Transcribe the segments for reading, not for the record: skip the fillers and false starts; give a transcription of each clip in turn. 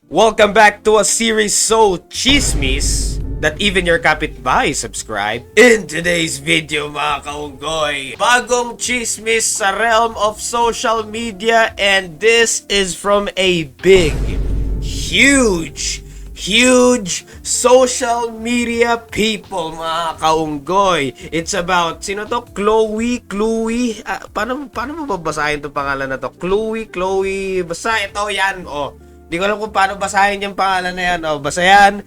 Welcome back to a series so chismis that even your kapitbahay subscribe. In today's video mga kaunggoy, bagong chismis sa realm of social media, and this is from a big, huge social media people mga kaunggoy. It's about, sino to? Chloe? Paano mo babasahin itong pangalan na to? Chloe, basta ito yan, Di ko alam kung paano basahin yung pangalan na yan. Basta yan.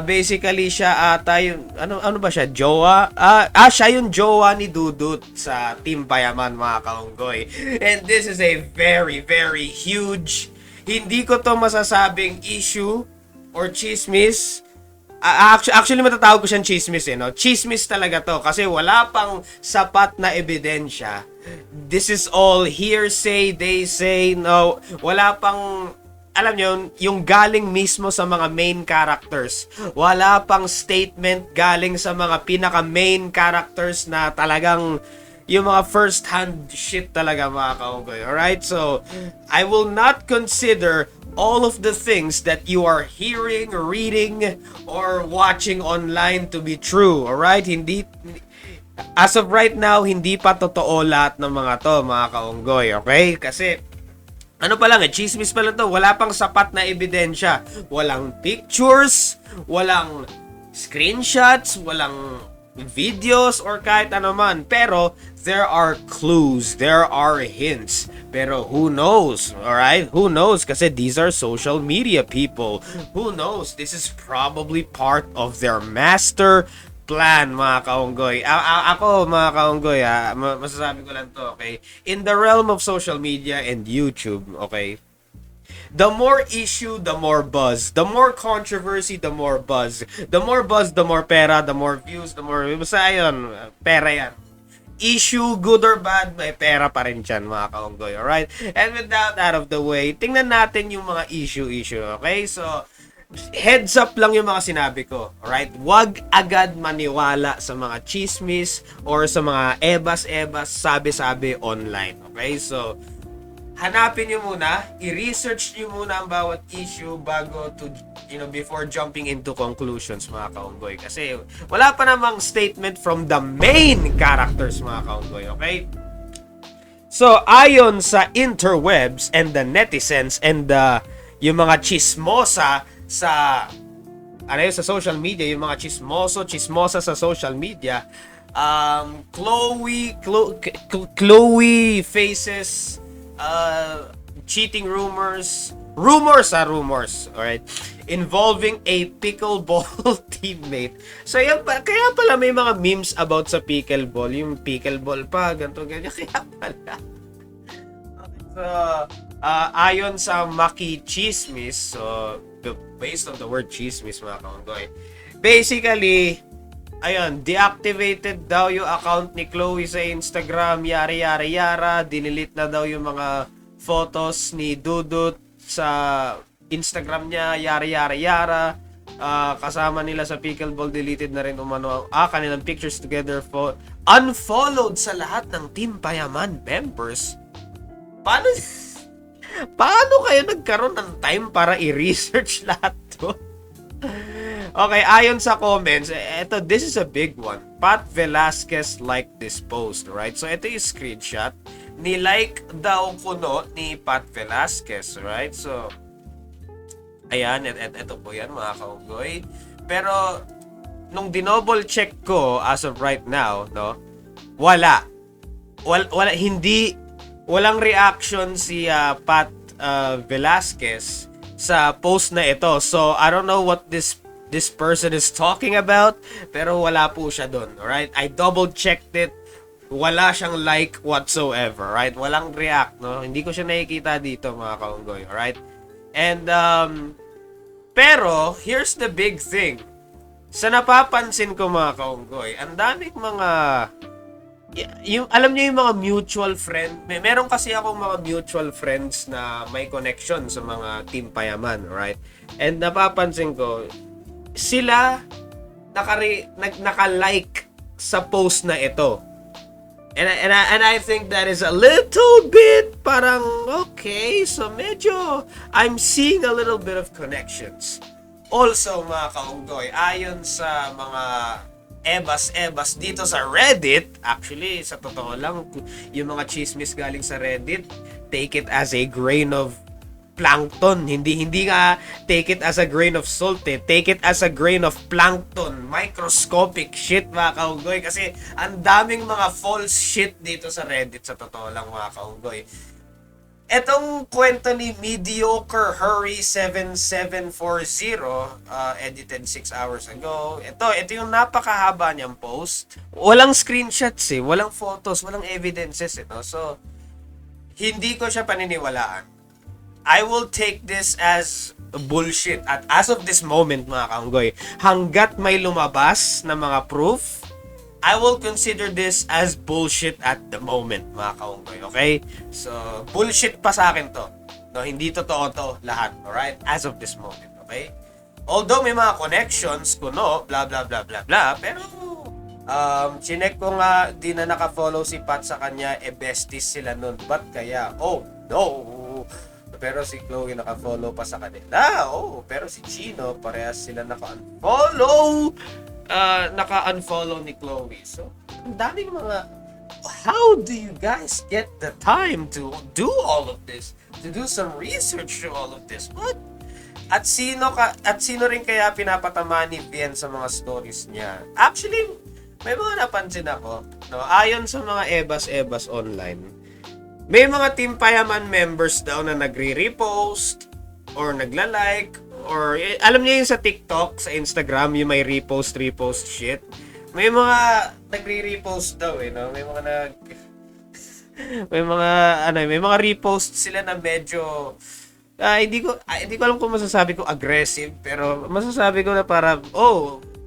Basically, siya ata yung... Ano ba siya? Jowa? Siya yung jowa ni Dudut sa Team Payaman, mga kaunggoy. And this is a very, very huge... Hindi ko to masasabing issue or chismis. Actually, matatawag ko siyang chismis, no? Chismis talaga to. Kasi wala pang sapat na ebidensya. This is all hearsay, they say, no. Wala pang... Alam nyo, yung galing mismo sa mga main characters. Wala pang statement galing sa mga pinaka-main characters na talagang yung mga first-hand shit talaga mga kaunggoy. Alright? So, I will not consider all of the things that you are hearing, reading, or watching online to be true. Alright? As of right now, hindi pa totoo lahat ng mga to, mga kaunggoy. Okay? Kasi, ano pa lang, chismis pa lang to. Wala pang sapat na ebidensya. Walang pictures, walang screenshots, walang videos, or kahit ano man. Pero, there are clues, there are hints. Pero who knows, alright? Who knows? Kasi these are social media people. Who knows? This is probably part of their master plan, mga kaunggoy. Ako, mga kaunggoy, masasabi ko lang to, okay? In the realm of social media and YouTube, okay? The more issue, the more buzz. The more controversy, the more buzz. The more buzz, the more pera. The more views, the more... Basta yun, pera yan. Issue, good or bad, may pera pa rin dyan, mga kaunggoy, alright? And with that out of the way, tingnan natin yung mga issue, okay? So, heads up lang yung mga sinabi ko, alright? Huwag agad maniwala sa mga chismis or sa mga ebas-ebas, sabi-sabi online, okay? So, hanapin nyo muna, i-research nyo muna ang bawat issue bago to, before jumping into conclusions, mga kaunggoy. Kasi wala pa namang statement from the main characters, mga kaunggoy, okay? So, ayon sa interwebs and the netizens and yung mga chismosa sa sa social media, yung mga chismosa sa social media, Chloe faces cheating rumors, alright, involving a pickleball teammate. So yan pa, kaya pala may mga memes about sa pickleball, yung pickleball pa, ganito, ganyan, kaya pala. So, ayon sa Maki Chismis, so based on the word chismis, mga kaunggoy, basically, ayun, deactivated daw yung account ni Chloe sa Instagram, yara, dinilit na daw yung mga photos ni Dudut sa Instagram niya, yara. Kasama nila sa pickleball, deleted na rin umano kanilang pictures together, unfollowed sa lahat ng Team Payaman members. Paano kayo nagkaroon ng time para i-research lahat to? Okay, ayon sa comments, this is a big one. Pat Velasquez liked this post, right? So, ito yung screenshot. Ni-like daw kuno ni Pat Velasquez, right? So, ayan, ito po yan, mga kaunggoy. Pero, nung dinouble check ko, as of right now, no? Walang reaction si Pat Velasquez sa post na ito. So, I don't know what this person is talking about, pero wala po siya doon, alright? I double-checked it. Wala siyang like whatsoever, right? Walang react, no? Hindi ko siya nakikita dito, mga kaunggoy, alright? And, pero, here's the big thing. Sa napapansin ko, mga kaunggoy, ang daming mga... alam niyo yung mga mutual friend, meron kasi akong mga mutual friends na may connection sa mga Team Payaman, right? And napapansin ko, sila naka-like sa post na ito. And I think that is a little bit parang okay, so medyo I'm seeing a little bit of connections. Also mga kaunggoy, ayon sa mga ebas-ebas dito sa Reddit, actually sa totoo lang, yung mga chismis galing sa Reddit, take it as a grain of plankton. Hindi nga take it as a grain of salt eh. Take it as a grain of plankton. Microscopic shit mga kaunggoy. Kasi ang daming mga false shit dito sa Reddit sa totoo lang mga kaunggoy. Etong kwento ni Mediocre Hurry 7740 edited 6 hours ago. Ito yung napakahaba niyang post. Walang screenshots eh. Walang photos. Walang evidences eh. No? So, hindi ko siya paniniwalaan. I will take this as bullshit. At as of this moment, mga kaunggoy, hanggat may lumabas na mga proof, I will consider this as bullshit at the moment, mga kaunggoy. Okay? So, bullshit pa sa akin to. No, hindi totoo to lahat. Alright? As of this moment. Okay? Although may mga connections, kuno, blah, blah, blah, blah, blah, pero chinek ko nga, di na nakafollow si Pat sa kanya, besties sila nun. Ba't kaya? Oh, no! Pero si Chloe naka-follow pa sa kanila. Oh, pero si Chino, parehas sila naka-unfollow. Naka-unfollow ni Chloe. So, ang daming mga... How do you guys get the time to do all of this? To do some research to all of this? What? At sino rin kaya pinapatama ni Bien sa mga stories niya? Actually, may mga napansin ako. No? Ayon sa mga ebas-ebas online, may mga Team Payaman members daw na nagre-repost or nagla-like or alam niyo yung sa TikTok, sa Instagram, yung may repost shit. May mga nagre-repost daw no? May mga repost sila na medyo hindi ko alam kung masasabi ko aggressive, pero masasabi ko na para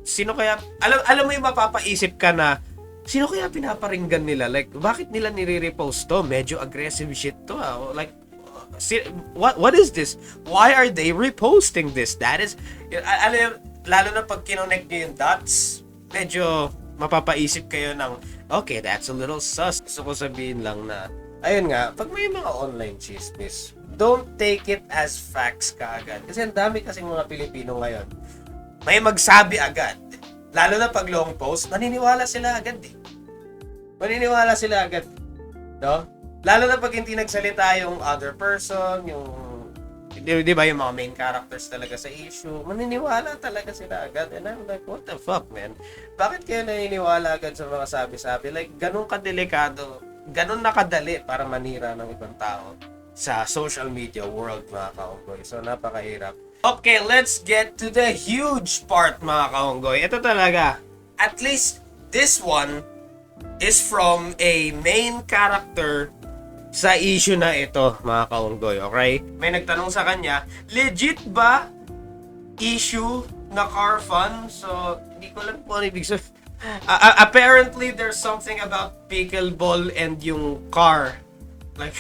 sino kaya alam mo yung mapapaisip ka na sino kaya pinaparinggan nila? Like, bakit nila nire-repost to? Medyo aggressive shit to. Like, what is this? Why are they reposting this? That is, lalo na pag kinonect nyo yung dots, medyo mapapaisip kayo ng, okay, that's a little sus. Gusto ko sabihin lang na, ayun nga, pag may mga online chismis, don't take it as facts kaagad. Kasi ang dami kasing mga Pilipino ngayon, may magsabi agad. Lalo na pag long post, maniniwala sila agad eh. Maniniwala sila agad. No? Lalo na pag hindi nagsalita yung other person, yung... Di ba yung mga main characters talaga sa issue, maniniwala talaga sila agad. And I'm like, what the fuck, man? Bakit kayo naniniwala agad sa mga sabi-sabi? Like, ganun kadelikado, ganun nakadali para manira ng ibang tao sa social media world, mga kaunggoy. So, napakahirap. Okay, let's get to the huge part, mga kaunggoy. Ito talaga. At least, this one is from a main character sa issue na ito, mga kaunggoy. Okay? May nagtanong sa kanya, legit ba issue na car fun? So, hindi ko lang po ano ibig sabihin. Apparently, there's something about pickleball and yung car. Like...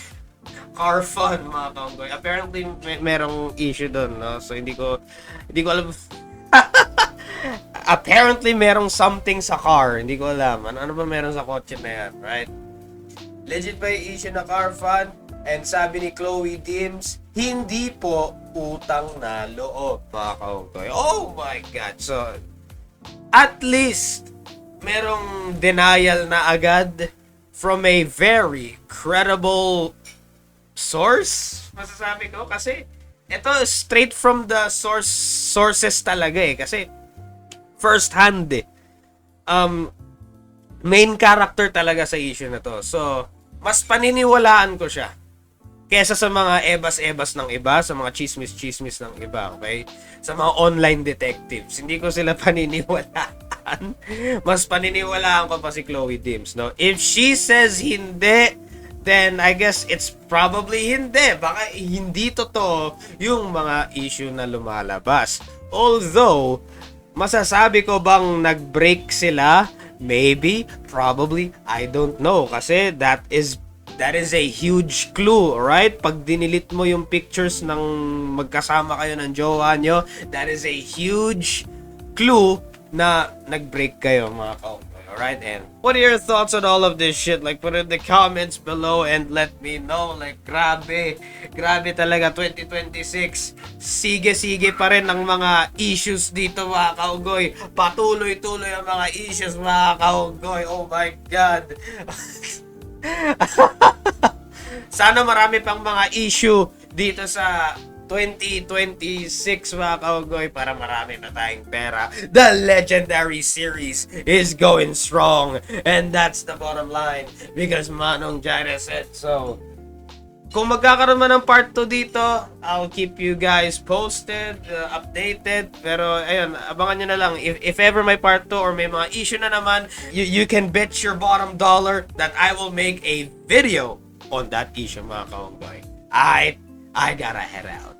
car fun, mga kaunggoy. Apparently, merong issue doon, no? So, hindi ko alam. Apparently, merong something sa car. Hindi ko alam. Ano ba meron sa kotse na yan, right? Legit ba yung issue na car fun? And sabi ni Chloe Dims, hindi po utang na loob, mga kaunggoy. Oh my God! So, at least, merong denial na agad from a very credible source, masasabi ko, kasi ito straight from the sources talaga kasi first hand main character talaga sa issue na to. So, mas paniniwalaan ko siya kesa sa mga ebas-ebas ng iba, sa mga chismis ng iba, okay? Sa mga online detectives, hindi ko sila paniniwalaan. Mas paniniwalaan ko pa si Chloe Dims, no? If she says hindi, then I guess it's probably hindi. Baka hindi totoo yung mga issue na lumalabas. Although, masasabi ko bang nag-break sila? Maybe, probably, I don't know. Kasi that is a huge clue, right? Pag dinilit mo yung pictures ng magkasama kayo ng jowa nyo, that is a huge clue na nag-break kayo, mga kaunggoy. Alright, and what are your thoughts on all of this shit? Like, put in the comments below and let me know. Like, grabe talaga 2026. Sige pa rin ang mga issues dito, mga kaunggoy. Patuloy-tuloy ang mga issues, mga kaunggoy. Oh my God. Sana marami pang mga issue dito sa 2026, mga kaunggoy, para marami na tayong pera. The Legendary Series is going strong, and that's the bottom line, because Manong Jaira said so. Kung magkakaroon man ng part 2 dito, I'll keep you guys posted, updated. Pero ayun, abangan nyo na lang. If ever may part 2 or may mga issue na naman, you can bet your bottom dollar that I will make a video on that issue, mga kaunggoy. I gotta head out.